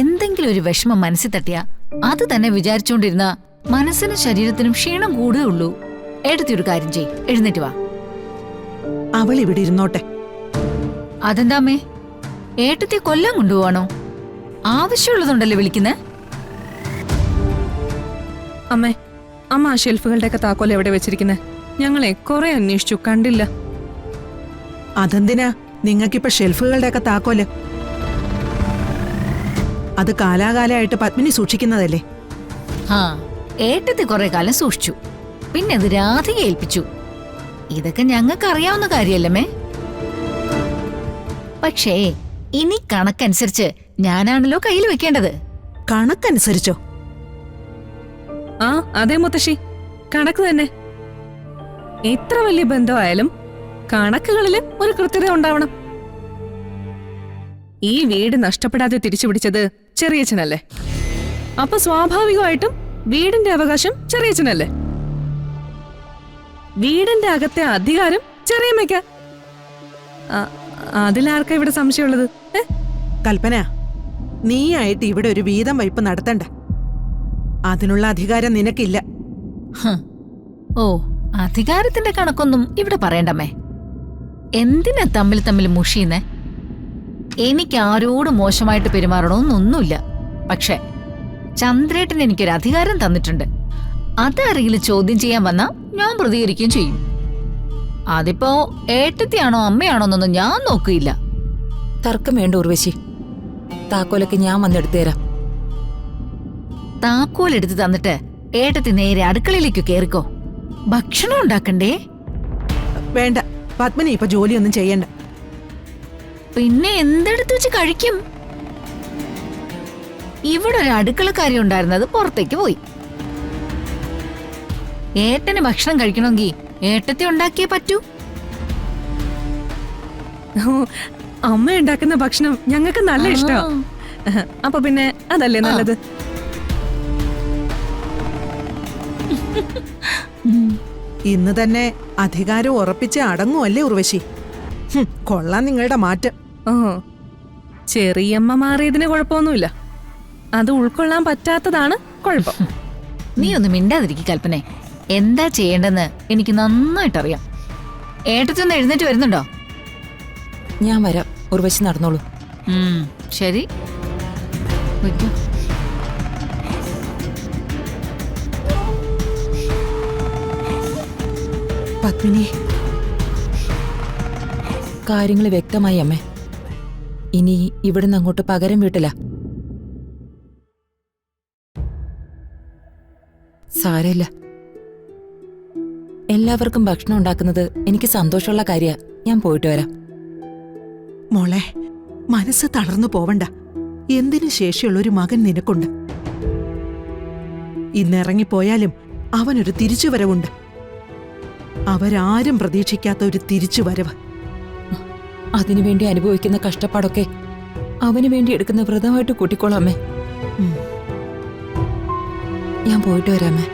എന്തെങ്കിലും ഒരു വിഷമം മനസ്സിൽ തട്ടിയ അത് തന്നെ വിചാരിച്ചുകൊണ്ടിരുന്ന മനസ്സിനും ശരീരത്തിനും ക്ഷീണം കൂടുകയുള്ളൂ. എടുത്തി ഒരു കാര്യം ചെയ്, എഴുന്നേറ്റ് വാ. അവൾ ഇവിടെ ഇരുന്നോട്ടെ. അതെന്താമ്മേ, ഏട്ടത്തെ കൊല്ലാൻ കൊണ്ടുപോവാണോ? ആവശ്യമുള്ളതുണ്ടല്ലേ വിളിക്കുന്നേ? അമ്മേ, അമ്മ ആ ഷെൽഫുകളുടെയൊക്കെ താക്കോൽ എവിടെ വെച്ചിരിക്കുന്നേ? ഞങ്ങളെ കുറെ അന്വേഷിച്ചു, കണ്ടില്ല. അതെന്തിനാ നിങ്ങൾക്കിപ്പോ ഷെൽഫുകളുടെയൊക്കെ താക്കോല്? അത് കാലാകാലമായിട്ട് പത്മിനി സൂക്ഷിക്കുന്നതല്ലേ? ആ, ഏട്ടത്തെ കുറെ കാലം സൂക്ഷിച്ചു, പിന്നെ അത് രാധികയെ ഏൽപ്പിച്ചു. ഇതൊക്കെ ഞങ്ങൾക്ക് അറിയാവുന്ന കാര്യല്ലമ്മേ. പക്ഷേ ഇനി കണക്കനുസരിച്ച് ഞാനാണല്ലോ കയ്യിൽ വെക്കേണ്ടത്. കണക്കനുസരിച്ചോ? ആ അതെ മുത്തശ്ശി, കണക്ക് തന്നെ. എത്ര വലിയ ബന്ധമായാലും കണക്കുകളിൽ ഒരു കൃത്യത ഉണ്ടാവണം. ഈ വീട് നഷ്ടപ്പെടാതെ തിരിച്ചു പിടിച്ചത് ചെറിയച്ഛനല്ലേ? അപ്പൊ സ്വാഭാവികമായിട്ടും വീടിന്റെ അവകാശം ചെറിയച്ഛനല്ലേ? വീടിന്റെ അകത്തെ അധികാരം ചെറിയമ്മയ്ക്ക. അതിലാർക്കാ ഇവിടെ സംശയമുള്ളത്? കൽപ്പന, നീയായിട്ട് ഇവിടെ ഒരു വീതം വയ്പ് നടത്തണ്ട. അതിനുള്ള അധികാരം നിനക്കില്ല. ഓ, അധികാരത്തിന്റെ കണക്കൊന്നും ഇവിടെ പറയണ്ടമ്മേ. എന്തിനാ തമ്മിൽ തമ്മിൽ മുഷിയുന്നേ? എനിക്ക് ആരോടും മോശമായിട്ട് പെരുമാറണമെന്നൊന്നുമില്ല. പക്ഷെ ചന്ദ്രേട്ടൻ എനിക്കൊരു അധികാരം തന്നിട്ടുണ്ട്. അതാരെങ്കിലും ചോദ്യം ചെയ്യാൻ വന്നാ ഞാൻ പ്രതികരിക്കുകയും ചെയ്യും. അതിപ്പോ ഏട്ടത്തിയാണോ അമ്മയാണോന്നൊന്നും ഞാൻ നോക്കിയില്ല. തർക്കം വേണ്ട ഉർവശി, താക്കോലൊക്കെ ഞാൻ വന്നെടുത്തു തരാം. താക്കോലെടുത്ത് തന്നിട്ട് ഏട്ടത്തി നേരെ അടുക്കളയിലേക്ക് കേറിക്കോ. ഭക്ഷണം ഉണ്ടാക്കണ്ടേ? വേണ്ട, പത്മിനി ഇപ്പൊ ജോലിയൊന്നും ചെയ്യണ്ട. പിന്നെ എന്തെടുത്ത് വെച്ച് കഴിക്കും? ഇവിടെ ഒരു അടുക്കളക്കാരി ഉണ്ടായിരുന്നത് പുറത്തേക്ക് പോയി. ഏട്ടന് ഭക്ഷണം കഴിക്കണമെങ്കിൽ ഏട്ടത്തെ ഉണ്ടാക്കിയേ പറ്റൂ. അമ്മ ഉണ്ടാക്കുന്ന ഭക്ഷണം ഞങ്ങൾക്ക് നല്ല ഇഷ്ടമാണ്. അപ്പൊ പിന്നെ അതല്ലേ നല്ലത്. ഇന്ന് തന്നെ അധികാരം ഉറപ്പിച്ച് അടങ്ങുമല്ലേ ഉർവശി? കൊള്ളാം നിങ്ങളുടെ മാറ്റം. ഓ, ചെറിയമ്മ മാറിയതിന് കുഴപ്പമൊന്നുമില്ല. അത് ഉൾക്കൊള്ളാൻ പറ്റാത്തതാണ് കുഴപ്പം. നീ ഒന്ന് മിണ്ടാതിരിക്കും കൽപ്പനെ. എന്താ ചെയ്യേണ്ടെന്ന് എനിക്ക് നന്നായിട്ടറിയാം. ഏട്ടത്തൊന്ന് എഴുന്നേറ്റ് വരുന്നുണ്ടോ? ഞാൻ വരാം, ഉർവശി നടന്നോളൂ. ശരി. പത്മിനി, കാര്യങ്ങൾ വ്യക്തമായി അമ്മേ. ഇനി ഇവിടുന്ന് അങ്ങോട്ട് പകരം വീട്ടില്ല. സാരമില്ല, എല്ലാവർക്കും ഭക്ഷണം ഉണ്ടാക്കുന്നത് എനിക്ക് സന്തോഷമുള്ള കാര്യ. ഞാൻ പോയിട്ട് വരാം. മോളെ, മനസ്സ് തളർന്നു പോവണ്ട. എന്തിനു ശേഷിയുള്ള ഒരു മകൻ നിനക്കുണ്ട്. ഇന്നിറങ്ങിപ്പോയാലും അവനൊരു തിരിച്ചുവരവുണ്ട്. അവരാരും പ്രതീക്ഷിക്കാത്ത ഒരു തിരിച്ചുവരവ്. അതിനുവേണ്ടി അനുഭവിക്കുന്ന കഷ്ടപ്പാടൊക്കെ അവന് വേണ്ടി എടുക്കുന്ന വ്രതമായിട്ട് കൂട്ടിക്കോളാമേ. ഞാൻ പോയിട്ട് വരാമേ.